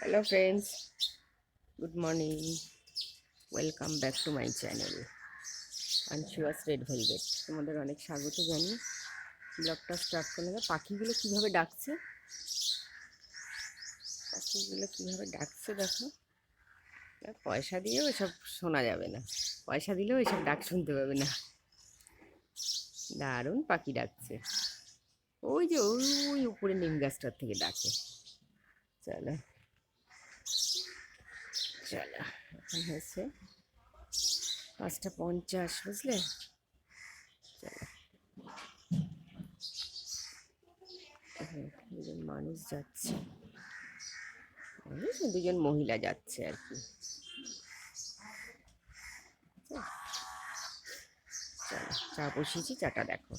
Hello friends, good morning. Welcome back to my channel Anshua's Red Velvet. তোমাদের অনেক স্বাগত জানি। ব্লগটা স্টার্ট করলে পাখিগুলো কিভাবে ডাকছে দেখো। পয়সা দিয়েও এসব শোনা যাবে না, পয়সা দিলেও এসব ডাক শুনতে পাবে না। দারুণ পাখি ডাকছে। ওই যে ওই উপরে নিম গাছটার থেকে ডাকে। চলো চলো, এখন হয়েছে 5:50, বুঝলে? দুজন মানুষ যাচ্ছে, দুজন মহিলা যাচ্ছে আর কি। চলো, চা বসিয়েছি, চাটা দেখো।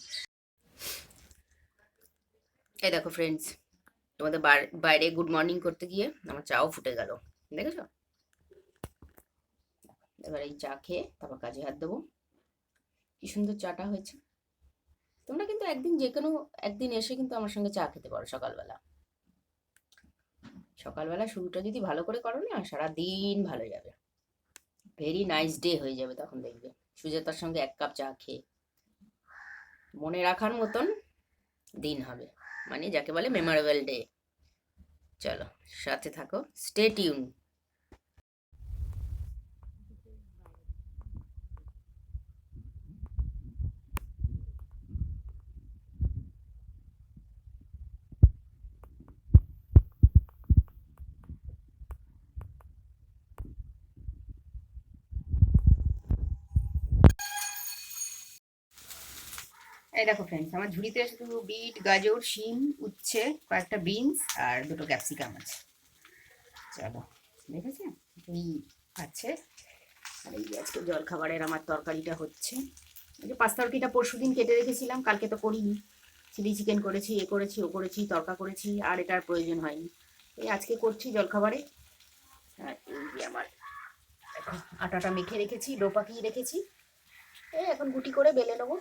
এই দেখো ফ্রেন্ডস, তোমাদের বাইরে গুড মর্নিং করতে গিয়ে আমার চাও ফুটে গেল, দেখেছো? এবার এই চা খেয়ে তারপর কাজে হাত দেবো। কি সুন্দর চাটা হয়েছে। তোমরা কিন্তু একদিন যে কোনো একদিন এসে কিন্তু আমার সঙ্গে চা খেতে পারো সকালবেলা। সকালবেলা শুরুটা যদি ভালো করে করো না, সারাদিন ভালো যাবে। ভেরি নাইস ডে হয়ে যাবে তখন, দেখবে সুজাতার সঙ্গে 1 কাপ চা খেয়ে মনে রাখার মতন দিন হবে, মানে যাকে বলে মেমোরেবল ডে। চলো, সাথে থাকো, স্টে টিউন। এই দেখো ফ্রেন্ডস, আমার ঝুড়িতে শুধু বিট, গাজর, শিম, উচ্ছে, কয়েকটা বিনস আর দুটো ক্যাপসিকাম আছে। চলো, দেখেছেন এই আছে। আর এই যে আজকে জলখাবারের আমার তরকারিটা হচ্ছে। এই যে পাঁচ তরকারিটা পরশুদিন কেটে রেখেছিলাম, কালকে তো করিনি। চিলি চিকেন করেছি, এ করেছি, ও করেছি, তরকা করেছি, আর এটার প্রয়োজন হয়নি। এই আজকে করছি জলখাবারে। আর এই যে আমার এখন আটাটা মেখে রেখেছি, ডো পাকিয়ে রেখেছি। এই এখন গুটি করে বেলে নেবো।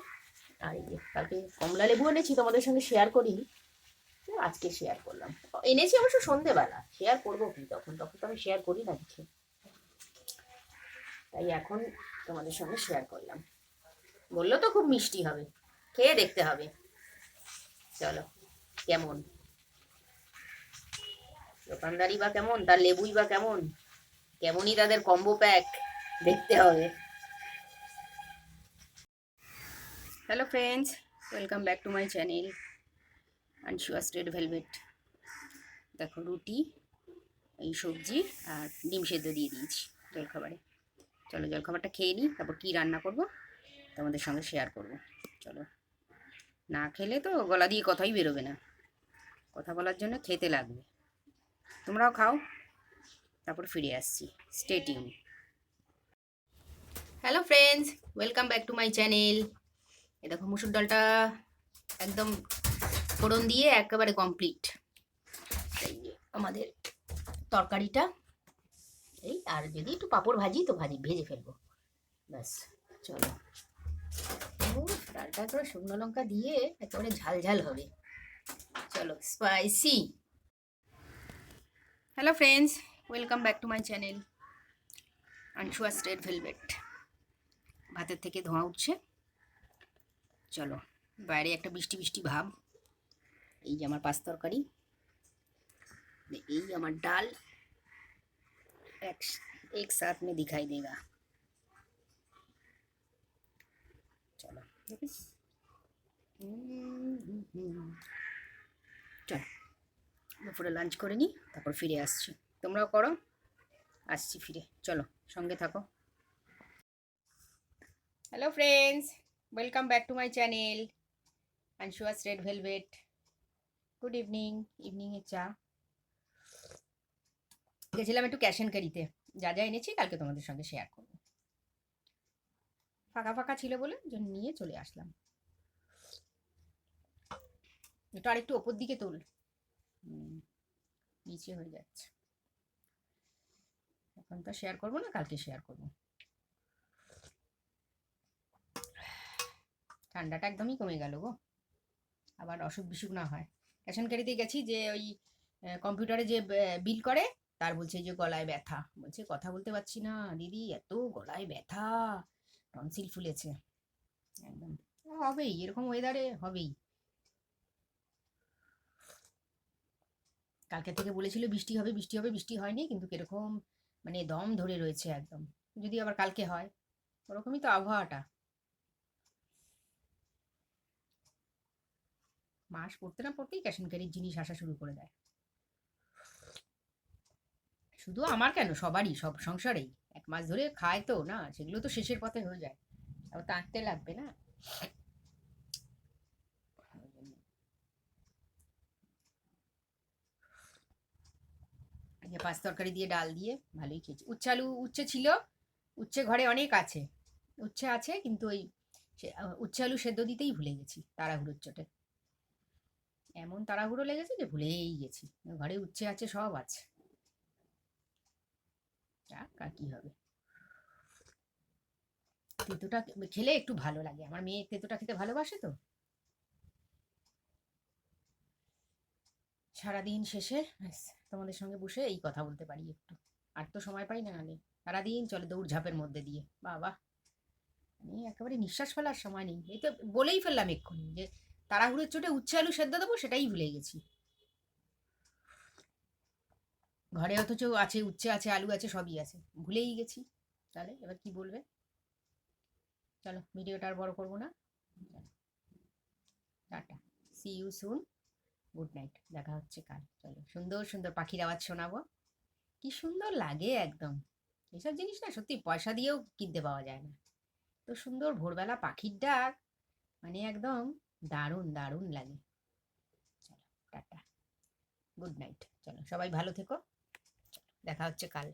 আর এই যে কালকে কমলা লেবু এনেছি, তোমাদের সঙ্গে শেয়ার করিনি, আজকে শেয়ার করলাম। এনেছি অবশ্য সন্ধেবেলা, শেয়ার করবো কি তখন, তখন তো আমি শেয়ার করি না কিছু, তাই এখন তোমাদের সঙ্গে শেয়ার করলাম। বললো তো খুব মিষ্টি হবে, খেয়ে দেখতে হবে। চলো, কেমন দোকানদারি বা কেমন, তার লেবুই বা কেমন, কেমনই তাদের কম্বো প্যাক, দেখতে হবে। Hello friends, welcome back to my channel Anshuya's red velvet. দেখো রুটি, এই সবজি আর ডিম সেদ্ধ দিয়ে দিয়েছি জলখাবারে। চলো জলখাবারটা খেয়ে নিই, তারপর কী রান্না করব তোমাদের সঙ্গে শেয়ার করব। চলো, না খেলে তো গলা দিয়ে কথাই বেরোবে না, কথা বলার জন্য খেতে লাগবে। তোমরাও খাও, তারপর ফিরে আসছি, stay tune. Hello friends, welcome back to my channel. এ দেখো মুসুর ডালটা একদম ফোড়ন দিয়ে একেবারে কমপ্লিট। এই যে আমাদের তরকারিটা, এই আর যদি একটু পাঁপড় ভাজি তো ভেজে ফেলবো, ব্যাস। চলো, ডালটা একেবারে শুকনো লঙ্কা দিয়ে একেবারে ঝাল ঝাল হবে। চলো, spicy. Hello friends, welcome back to my channel Anshuya's red velvet. ভাতের থেকে ধোঁয়া উঠছে। চলো, বাইরে একটা বৃষ্টি বৃষ্টি ভাব। এই যে আমার পাঁচ তরকারি, এই আমার ডাল, एक साथ में दिखाई देगा। চলো, দেখিস। চলো, দুপুরে লাঞ্চ করে নিই, তারপর ফিরে আসছি। তোমরাও করো, আসছি ফিরে। চলো, সঙ্গে থাকো। Hello friends, welcome back to my channel Anshuya's red velvet. Good evening, ইভিনিংয়ে চা। গেছিলাম একটু ক্যাশ অ্যান্ড ক্যারিতে, যা যা এনেছি কালকে তোমাদের সঙ্গে শেয়ার করবো। ফাঁকা ফাঁকা ছিল বলে নিয়ে চলে আসলাম। এটা আর একটু ওপর দিকে তোল, নিচে হয়ে যাচ্ছে। এখন তো শেয়ার করবো না, কালকে শেয়ার করবো। ঠান্ডাটা একদমই কমে গেল গো, আবার অসুখ বিসুখ না হয়। ক্যাশ অ্যান্ড ক্যারিতে গেছি, যে ওই কম্পিউটারে যে বিল করে তার বলছে যে গলায় ব্যথা, বলছে কথা বলতে পারছি না দিদি, এত গলায় ব্যথা, টনসিল ফুলেছে একদম। হবেই, এরকম ওয়েদারে হবেই। কালকে থেকে বলেছিল বৃষ্টি হবে বৃষ্টি হবে, বৃষ্টি হয়নি, কিন্তু কিরকম মানে দম ধরে রয়েছে একদম। যদি আবার কালকে হয়, ওরকমই তো আবহাওয়াটা। মাস পড়তে না পড়তেই ক্যাশ ক্যারির জিনিস আসা শুরু করে দেয়। শুধু আমার কেন, সবারই, সব সংসারেই। 1 মাস ধরে খায় তো না, সেগুলো তো শেষের পথে হয়ে যায়, আবার তো আঁকতে লাগবে না। আজকে 5 তরকারি দিয়ে ডাল দিয়ে ভালোই খেয়েছি। উচ্ছে আলু, উচ্ছে ছিল, উচ্ছে ঘরে অনেক আছে, উচ্ছে আছে, কিন্তু ওই উচ্ছে আলু সেদ্ধ দিতেই ভুলে গেছি তাড়াহুড়োর চোটে। এমন তাড়াহুড়ো লেগেছে যে ভুলেই গেছি। ঘরে উচ্ছে আছে, সব আছে, যাক আর কি হবে। তেঁতোটা খেলে একটু ভালো লাগে, আমার মেয়ে তেঁতোটা খেতে ভালোবাসে তো। সারাদিন শেষে ব্যাস তোমাদের সঙ্গে বসে এই কথা বলতে পারি একটু। আর তো সময় পাই না, নালে সারাদিন চলে দৌড়ঝাঁপের মধ্যে দিয়ে, বাবা, মানে একেবারে নিঃশ্বাস ফেলার সময় নেই। এই তো বলেই ফেললাম এক্ষুনি যে তাড়াহুড়োর চোটে উচ্ছে আলু সেদ্ধ দেবো, সেটাই ভুলে গেছি। ঘরে অথচ আছে, উচ্ছে আছে, আলু আছে, সবই আছে, ভুলেই গেছি। তাহলে এবার কি বলবে? চলো ভিডিওটা আর বড় করবো না, tata, see you soon, good night, দেখা হচ্ছে কাল। চলো, সুন্দর সুন্দর পাখির আওয়াজ শোনাবো, কি সুন্দর লাগে একদম। এসব জিনিস না সত্যি পয়সা দিয়েও কিনতে পাওয়া যায় না। তো সুন্দর ভোরবেলা পাখির ডাক, মানে একদম দারুণ দারুণ লাগে। চলো টাটা, গুড নাইট, চলো সবাই ভালো থেকো, দেখা হচ্ছে কাল।